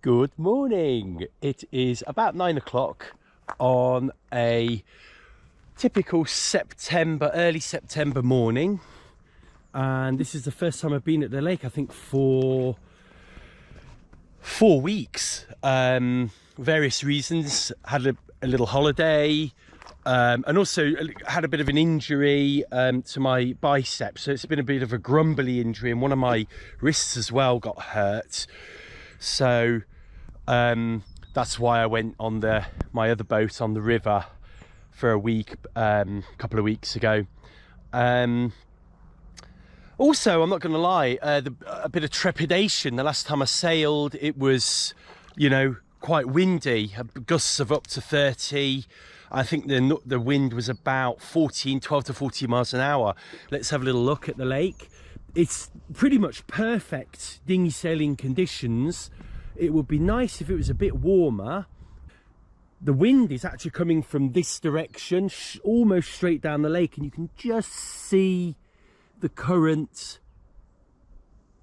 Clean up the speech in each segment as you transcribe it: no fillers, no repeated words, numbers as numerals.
Good morning. It is about 9 o'clock on a typical early September morning, and this is the first time I've been at the lake, I think, for 4 weeks. Various reasons. Had a little holiday, and also had a bit of an injury to my bicep, so it's been a bit of a grumbly injury, and one of my wrists as well got hurt. So that's why I went on my other boat on the river for a week, a couple of weeks ago. Also, I'm not going to lie, a bit of trepidation. The last time I sailed, it was, quite windy, gusts of up to 30. I think the wind was about 12 to 14 miles an hour. Let's have a little look at the lake. It's pretty much perfect dinghy sailing conditions. It would be nice if it was a bit warmer. The wind is actually coming from this direction, almost straight down the lake, and you can just see the current,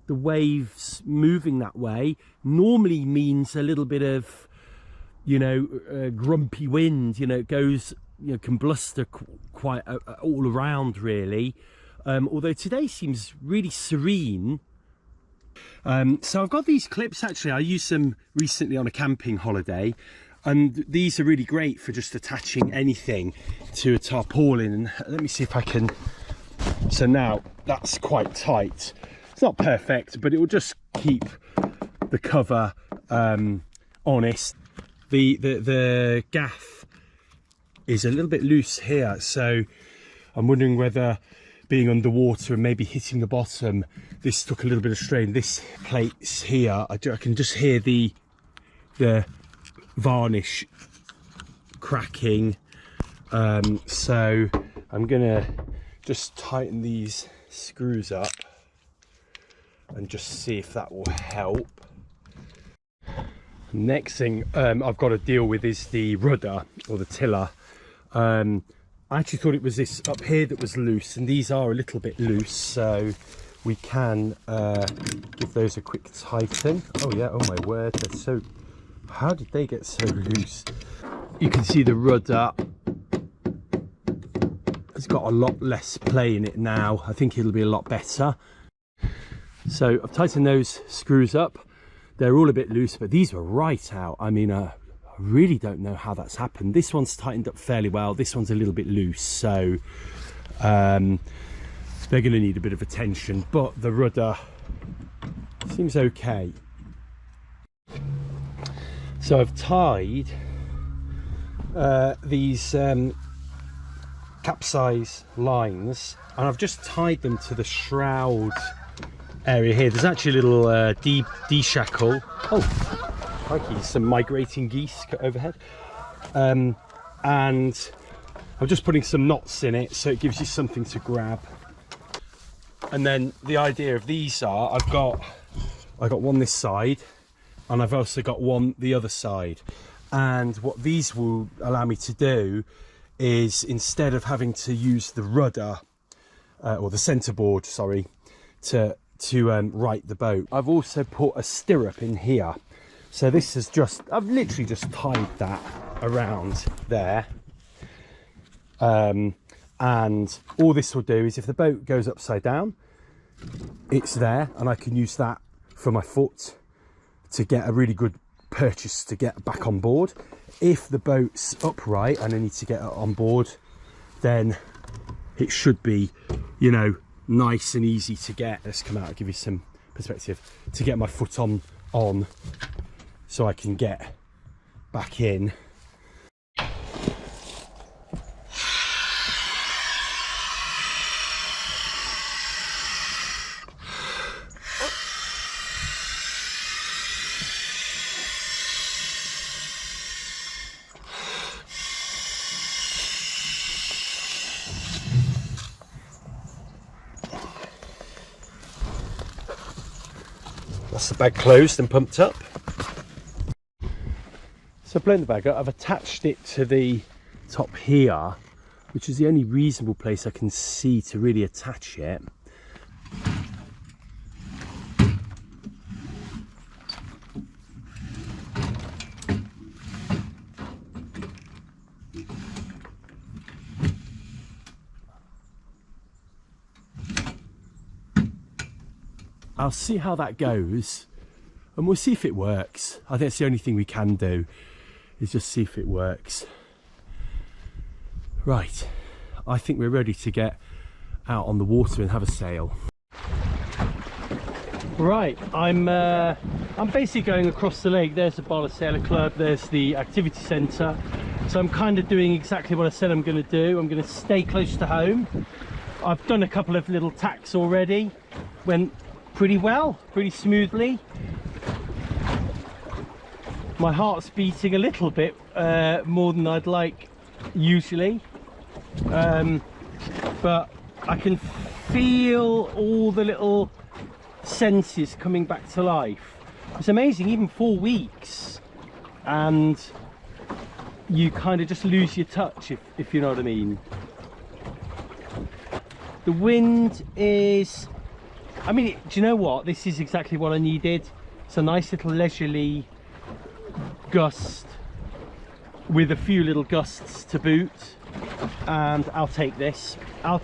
the waves moving that way. Normally means a little bit of, grumpy wind. It goes, can bluster quite all around, really. Although today seems really serene. So I've got these clips. Actually, I used them recently on a camping holiday, and these are really great for just attaching anything to a tarpaulin. And let me see if I can. So now that's quite tight. It's not perfect, but it will just keep the cover honest. The gaff is a little bit loose here, so I'm wondering whether, being underwater and maybe hitting the bottom, this took a little bit of strain. This plate's here, I can just hear the varnish cracking. So I'm gonna just tighten these screws up and just see if that will help. Next thing I've got to deal with is the rudder, or the tiller. I actually thought it was this up here that was loose, and these are a little bit loose, so we can give those a quick tighten. Oh yeah, oh my word, they're so... How did they get so loose? You can see the rudder has got a lot less play in it now. I think it'll be a lot better. So I've tightened those screws up. They're all a bit loose, but these were right out. I mean, I really don't know how that's happened. This one's tightened up fairly well. This one's a little bit loose, so they're going to need a bit of attention, but the rudder seems okay. So I've tied these Capsize lines, and I've just tied them to the shroud area here. There's actually a little D-shackle. Oh, crikey, some migrating geese overhead. And I'm just putting some knots in it, so it gives you something to grab. And then the idea of these are, I've got one this side, and I've also got one the other side. And what these will allow me to do is, instead of having to use the rudder or the centerboard, sorry, to right the boat, I've also put a stirrup in here. So this is just, I've literally just tied that around there. And all this will do is, if the boat goes upside down, it's there, and I can use that for my foot to get a really good purchase to get back on board. If the boat's upright and I need to get on board, then it should be, nice and easy to get. Let's come out and give you some perspective, to get my foot on so I can get back in. That's the bag closed and pumped up. So I've blown the bag up, I've attached it to the top here, which is the only reasonable place I can see to really attach it. I'll see how that goes, and we'll see if it works. I think it's the only thing we can do, is just see if it works. Right, I think we're ready to get out on the water and have a sail. Right, I'm basically going across the lake. There's the Bala Sailor Club, there's the activity centre. So I'm kind of doing exactly what I said I'm going to do. I'm going to stay close to home. I've done a couple of little tacks already. Went pretty well, pretty smoothly. My heart's beating a little bit more than I'd like usually. But I can feel all the little senses coming back to life. It's amazing, even 4 weeks and you kind of just lose your touch, if you know what I mean. The wind is, I mean, do you know what, this is exactly what I needed. It's a nice little leisurely gust with a few little gusts to boot, and I'll take this. I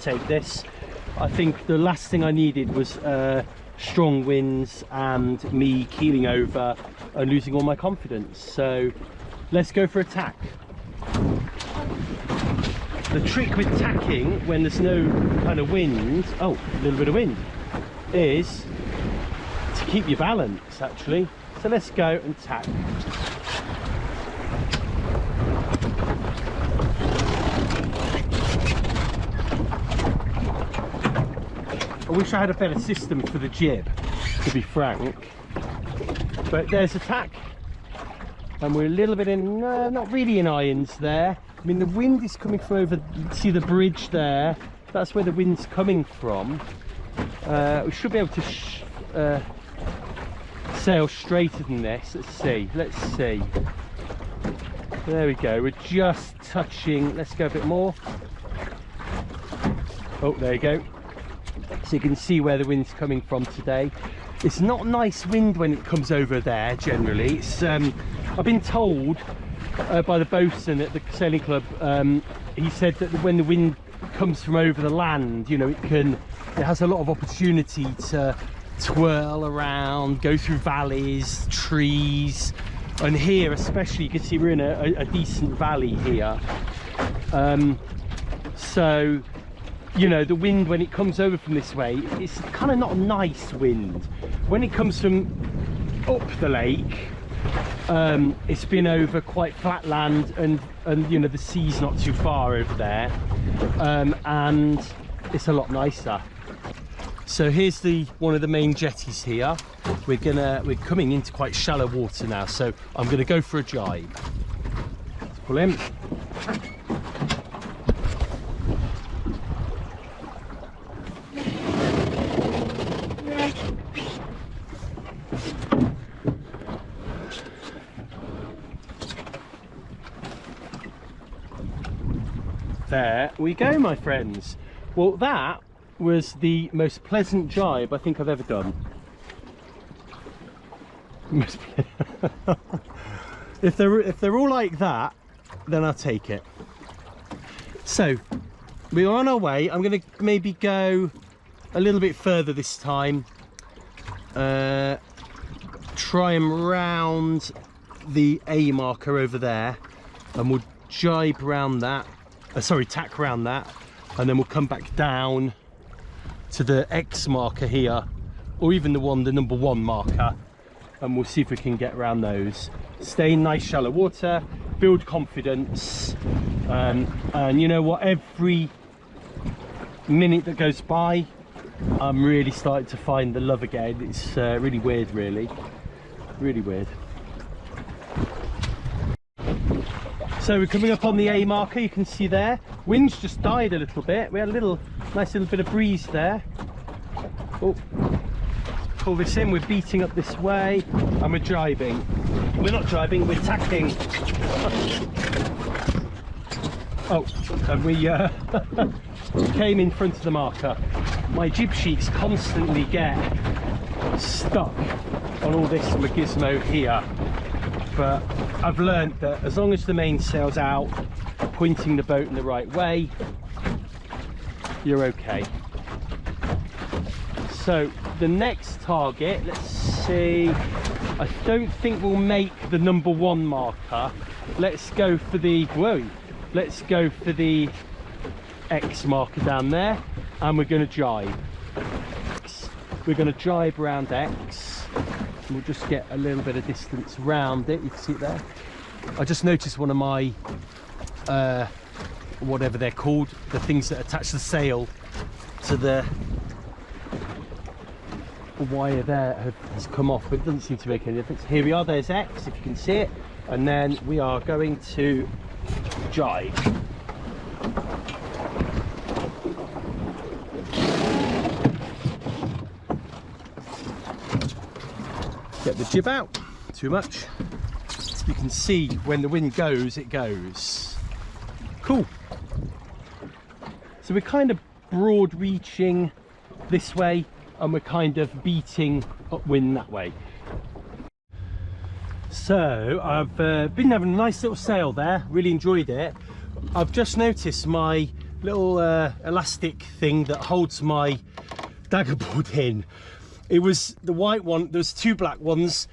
think the last thing I needed was strong winds and me keeling over and losing all my confidence. So let's go for a tack. The trick with tacking when there's no kind of wind, oh, a little bit of wind, is to keep your balance actually. So let's go and tack. I wish I had a better system for the jib, to be frank. But there's a tack, and we're a little bit in, not really in irons there. I mean, the wind is coming from over, see the bridge there? That's where the wind's coming from. We should be able to sail straighter than this. Let's see. There we go, we're just touching. Let's go a bit more. Oh, there you go. So you can see where the wind's coming from today. It's not nice wind when it comes over there generally. It's I've been told by the boatswain at the sailing club, he said that when the wind comes from over the land, you know, it has a lot of opportunity to twirl around, go through valleys, trees, and here especially you can see we're in a decent valley here. So you know, the wind when it comes over from this way, it's kind of not a nice wind. When it comes from up the lake, it's been over quite flat land, and you know, the sea's not too far over there, and it's a lot nicer. So here's one of the main jetties here. We're coming into quite shallow water now, so I'm gonna go for a jibe. Let's pull in. There we go, my friends. Well, that was the most pleasant jibe I think I've ever done. If they're all like that, then I'll take it. So we're on our way. I'm going to maybe go a little bit further this time. Try and round the A marker over there, and we'll jibe round that. Tack round that, and then we'll come back down to the X marker here, or even the number 1 marker, and we'll see if we can get around those. Stay in nice shallow water, build confidence, and you know what, every minute that goes by I'm really starting to find the love again. It's really weird, really weird. So we're coming up on the A marker, you can see there. Wind's just died a little bit. We had a nice little bit of breeze there. Oh, pull this in, we're beating up this way, and we're jibing. We're not jibing, we're tacking. Oh, and we came in front of the marker. My jib sheets constantly get stuck on all this machismo here. But I've learned that as long as the mainsail's out, pointing the boat in the right way, you're okay. So the next target, let's see, I don't think we'll make the number 1 marker. Let's go for the, whoa, let's go for the X marker down there, and we're going to jibe. We're going to jibe around X, and we'll just get a little bit of distance around it. You can see it there. I just noticed one of my whatever they're called, the things that attach the sail to the wire there has come off, but it doesn't seem to make any difference. Here we are, there's X, if you can see it, and then we are going to jibe. Get the jib out, too much. You can see when the wind goes, it goes. Cool. So we're kind of broad reaching this way, and we're kind of beating upwind that way. So I've been having a nice little sail there, really enjoyed it. I've just noticed my little elastic thing that holds my dagger board in. It was the white one, there's 2 black ones,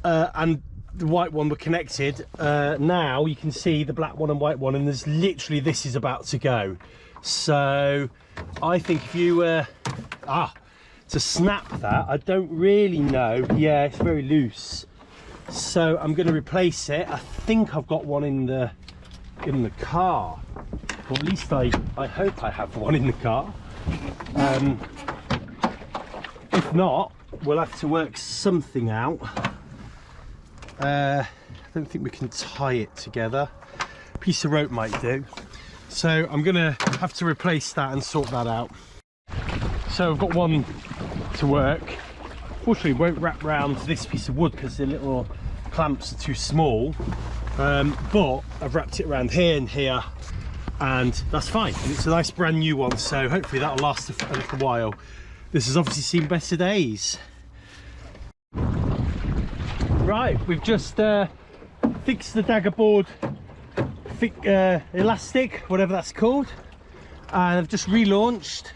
and the white one were connected. Now you can see the black one and white one, and there's literally, this is about to go. So I think if you to snap that, I don't really know. Yeah, it's very loose, so I'm going to replace it. I think I've got one in the car, or at least I hope I have one in the car. If not, we'll have to work something out. I don't think we can tie it together. A piece of rope might do. So I'm gonna have to replace that and sort that out. So I've got one to work. Fortunately, it won't wrap around this piece of wood because the little clamps are too small. But I've wrapped it around here and here, and that's fine. And it's a nice brand new one, so hopefully that'll last a little while. This has obviously seen better days. Right, we've just fixed the dagger board elastic, whatever that's called, and I've just relaunched,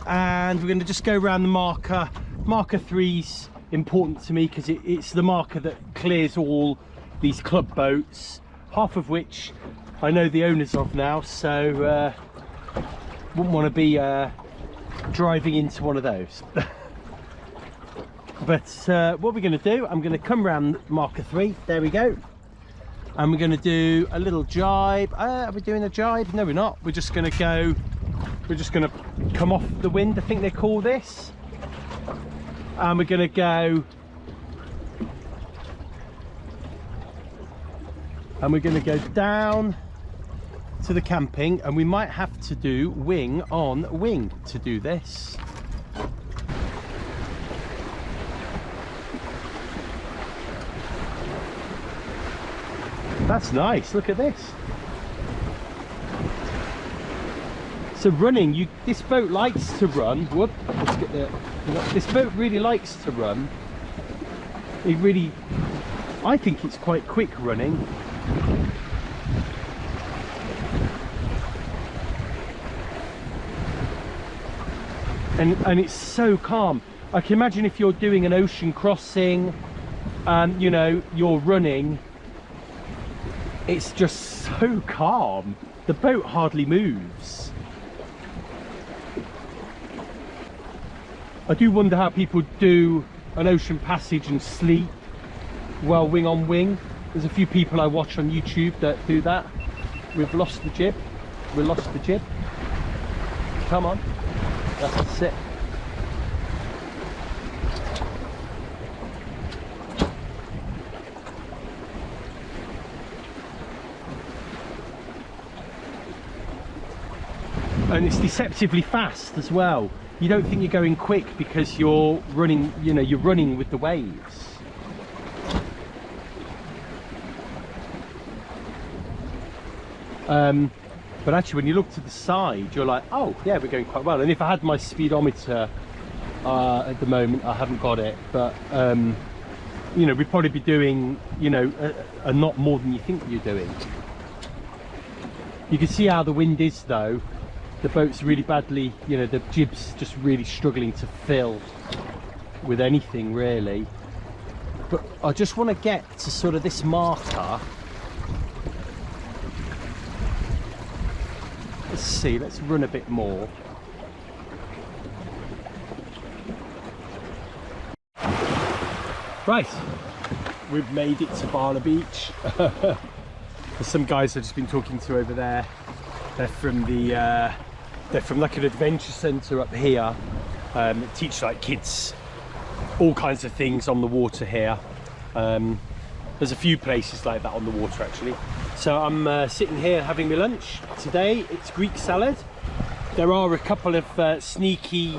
and we're going to just go around the marker. Marker 3's important to me because it's the marker that clears all these club boats, half of which I know the owners of now, so wouldn't want to be driving into one of those. But what we're going to do, I'm going to come around marker 3, there we go, and we're going to do a little jibe. Are we doing a jibe? No, we're not. We're just going to go, we're just going to come off the wind, I think they call this, and we're going to go, and we're going to go down to the camping, and we might have to do wing on wing to do this. That's nice, look at this. So running, this boat likes to run. Whoop, let's get the, this boat really likes to run. It really, I think it's quite quick running. And it's so calm. I can imagine if you're doing an ocean crossing and, you know, you're running, it's just so calm. The boat hardly moves. I do wonder how people do an ocean passage and sleep while wing on wing. There's a few people I watch on YouTube that do that. We've lost the jib. We lost the jib. Come on. That's it. And it's deceptively fast as well. You don't think you're going quick because you're running, you know, you're running with the waves. But actually when you look to the side, you're like, oh yeah, we're going quite well. And if I had my speedometer at the moment, I haven't got it, but you know, we'd probably be doing, you know, a knot more than you think you're doing. You can see how the wind is though. the boat's really badly, you know, the jib's just really struggling to fill with anything really. But I just want to get to sort of this marker. Let's see, let's run a bit more. Right, we've made it to Bala Beach. There's some guys I've just been talking to over there. They're from like an adventure centre up here. That teach like kids all kinds of things on the water here. There's a few places like that on the water actually. So I'm sitting here having my lunch. Today it's Greek salad. There are a couple of sneaky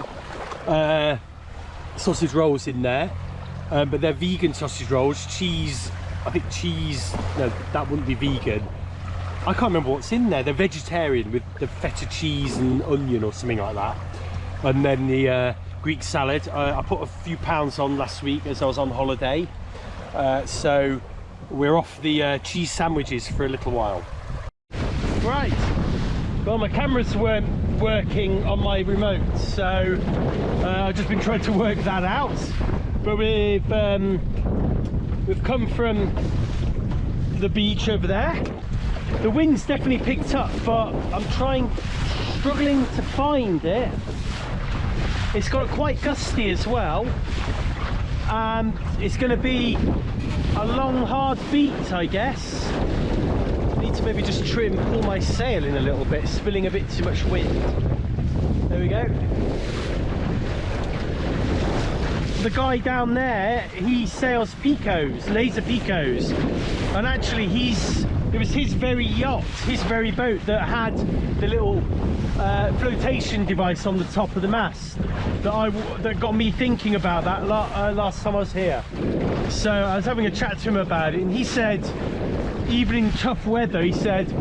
sausage rolls in there, but they're vegan sausage rolls. Cheese, I think cheese, no, that wouldn't be vegan. I can't remember what's in there. They're vegetarian with the feta cheese and onion or something like that. And then the Greek salad. I put a few pounds on last week as I was on holiday. So we're off the cheese sandwiches for a little while. Right, well my cameras weren't working on my remote, so I've just been trying to work that out. But we've come from the beach over there. The wind's definitely picked up, but I'm struggling to find it. It's got quite gusty as well, and it's going to be a long hard beat, I guess. I need to maybe just pull my sail in a little bit, spilling a bit too much wind. There we go. The guy down there, he sails Picos, Laser Picos, and actually it was his very yacht, his very boat that had the little flotation device on the top of the mast that got me thinking about that last time I was here. So I was having a chat to him about it, and he said even in tough weather, he said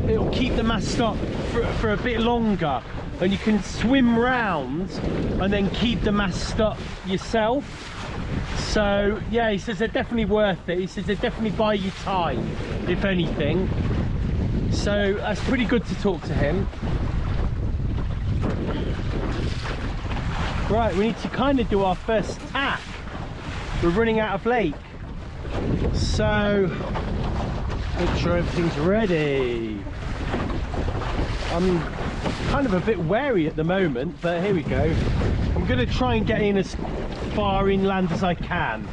it'll keep the mast up for a bit longer, and you can swim round and then keep the mast up yourself. So yeah, he says they're definitely worth it. He says they definitely buy you time, if anything. So that's pretty good to talk to him. Right, we need to kind of do our first tack. We're running out of lake, so make sure everything's ready. I'm kind of a bit wary at the moment, but here we go. I'm going to try and get in as far inland as I can,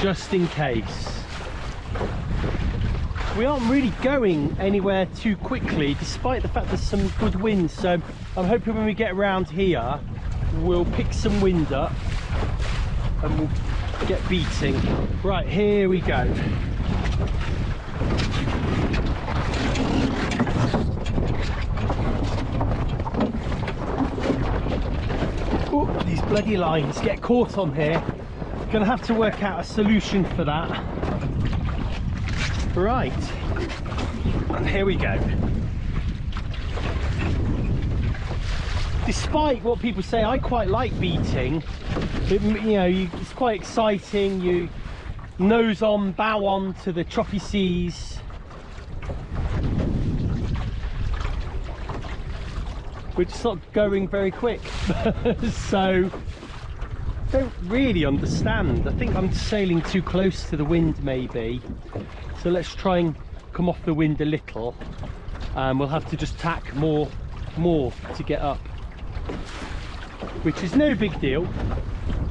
just in case. We aren't really going anywhere too quickly, despite the fact there's some good wind, so I'm hoping when we get around here we'll pick some wind up and we'll get beating. Right, here we go. Oh, these bloody lines get caught on here. Gonna have to work out a solution for that. Right, and here we go. Despite what people say, I quite like beating. It's quite exciting. You nose on, bow on to the choppy seas. We're just not going very quick. So I don't really understand. I think I'm sailing too close to the wind maybe. So let's try and come off the wind a little. We'll have to just tack more to get up, which is no big deal.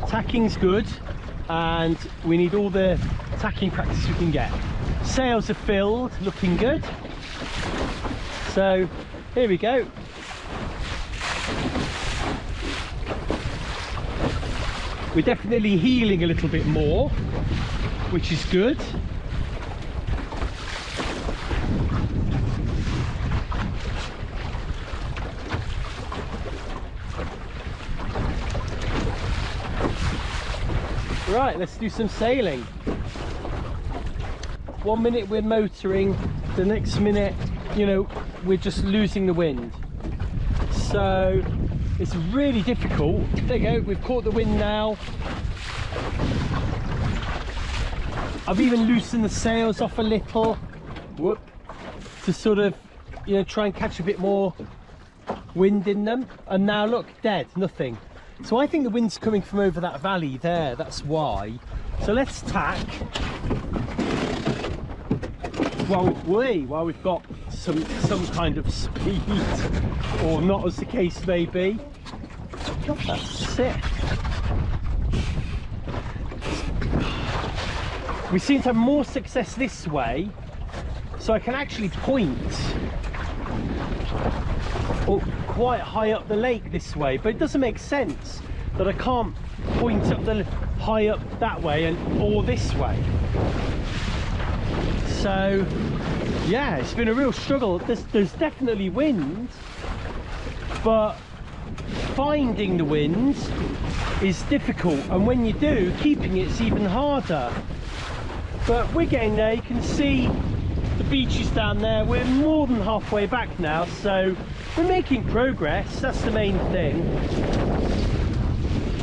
Tacking's good, and we need all the tacking practice we can get. Sails are filled, looking good. So here we go. We're definitely heeling a little bit more, which is good. Right, let's do some sailing. 1 minute we're motoring, the next minute, we're just losing the wind. So it's really difficult. There you go, we've caught the wind now. I've even loosened the sails off a little, to sort of, try and catch a bit more wind in them, and now look, dead, nothing. So I think the wind's coming from over that valley there, that's why. So let's tack while we've got some kind of speed, or not, as the case may be. God, that's sick. We seem to have more success this way, so I can actually point quite high up the lake this way, but it doesn't make sense that I can't point up high up that way or this way. So yeah, it's been a real struggle. There's definitely wind, but finding the wind is difficult, and when you do, keeping it's even harder. But we're getting there. You can see the beaches down there. We're more than halfway back now, so we're making progress. That's the main thing.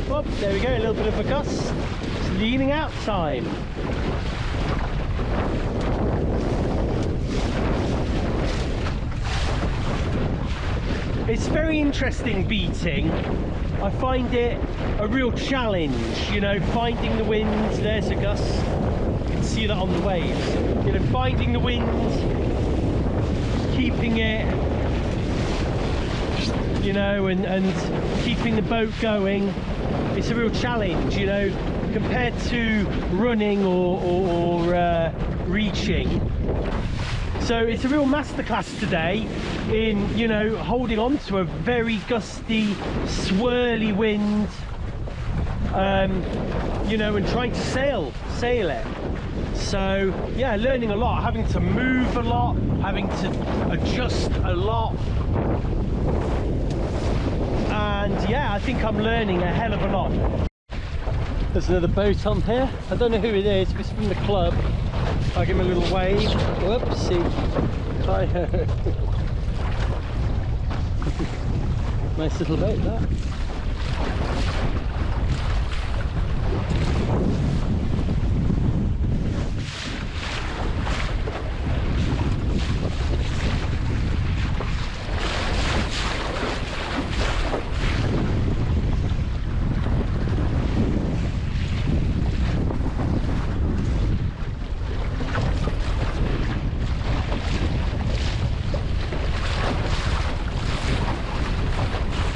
Oh, there we go, a little bit of a gust. It's leaning out time. It's very interesting beating. I find it a real challenge, you know, finding the wind. There's a gust. You can see that on the waves. You know, finding the wind, keeping it, you know, and keeping the boat going. It's a real challenge, you know, compared to running or reaching. So it's a real masterclass today in, you know, holding on to a very gusty, swirly wind, you know, and trying to sail it. So yeah, learning a lot, having to move a lot, having to adjust a lot. And yeah, I think I'm learning a hell of a lot. There's another boat on here. I don't know who it is, but it's from the club. I'll give him a little wave. Whoopsie. Hi-ho. Nice little boat, that.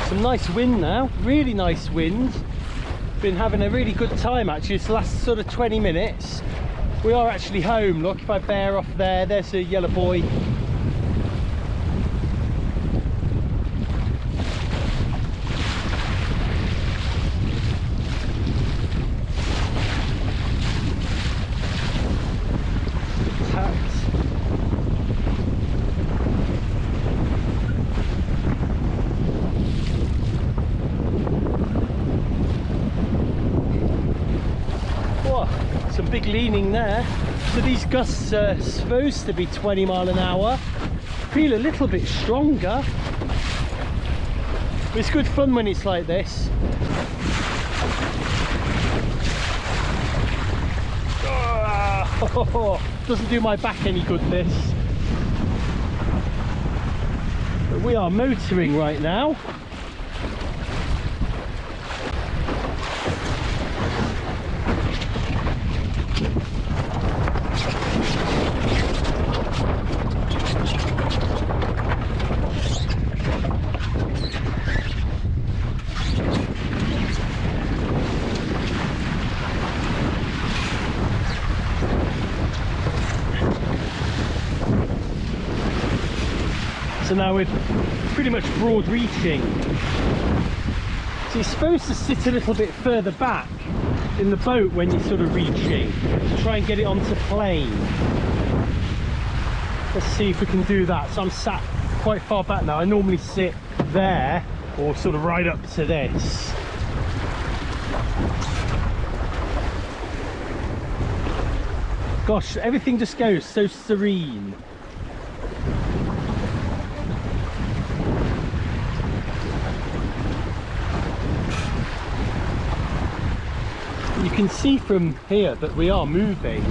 Some nice wind now, really nice wind. Been having a really good time actually. It's the last sort of 20 minutes. We are actually home. Look, if I bear off there, there's a yellow buoy. Big leaning there. So these gusts are supposed to be 20 mile an hour. Feel a little bit stronger. But it's good fun when it's like this. Doesn't do my back any good, this. But we are motoring right now. So now we're pretty much broad reaching. So you're supposed to sit a little bit further back in the boat when you're sort of reaching, to try and get it onto plane. Let's see if we can do that. So I'm sat quite far back now. I normally sit there or sort of right up to this. Gosh, everything just goes so serene. You can see from here that we are moving.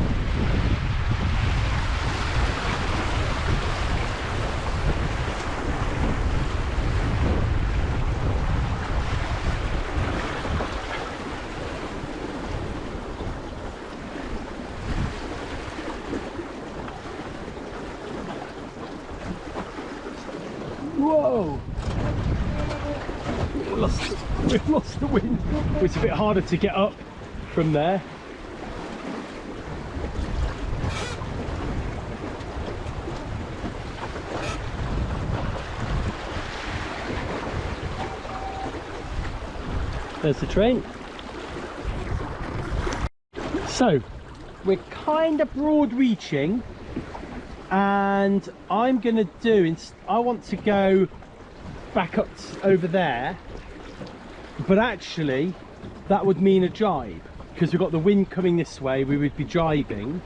we've lost the wind. It's a bit harder to get up from there. There's the train. So we're kind of broad reaching, and I'm gonna do, I want to go back up over there, but actually that would mean a jibe because we've got the wind coming this way. We would be jibing,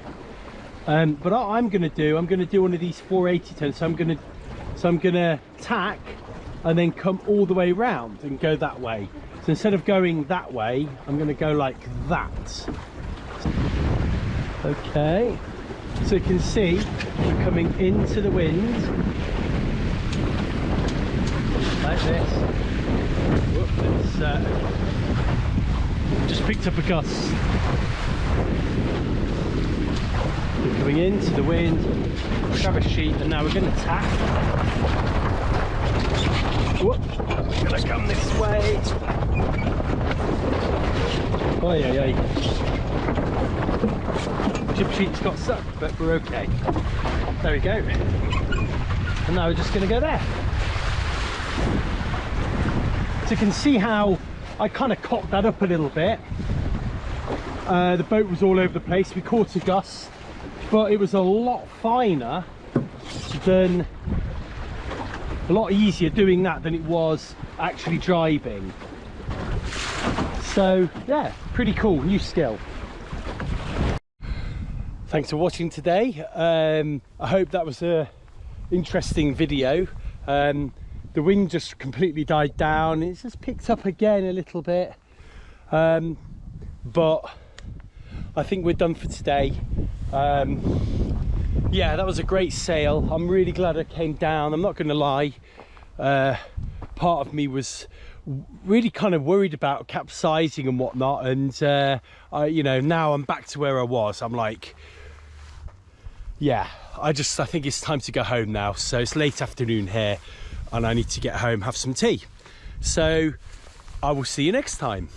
but I'm gonna do one of these 480 turns. So I'm gonna tack and then come all the way round and go that way. So instead of going that way, I'm going to go like that. Okay, so you can see we're coming into the wind like this. Whoop, just picked up a gust. We're coming into the wind, grab a sheet, and now we're going to tack. Whoop, we're going to come this way. Oh yeah, jib sheet's got stuck, but we're okay. There we go. And now we're just going to go there. So you can see how I kind of cocked that up a little bit. The boat was all over the place. We caught a gust, but it was a lot finer than, a lot easier doing that than it was actually driving. So yeah, pretty cool, new skill. Thanks for watching today. I hope that was a interesting video. The wind just completely died down. It's just picked up again a little bit, but I think we're done for today. Yeah, that was a great sail. I'm really glad I came down. I'm not going to lie, part of me was really kind of worried about capsizing and whatnot, and you know, now I'm back to where I was. I'm like, yeah, I think it's time to go home now. So it's late afternoon here and I need to get home, have some tea. So I will see you next time.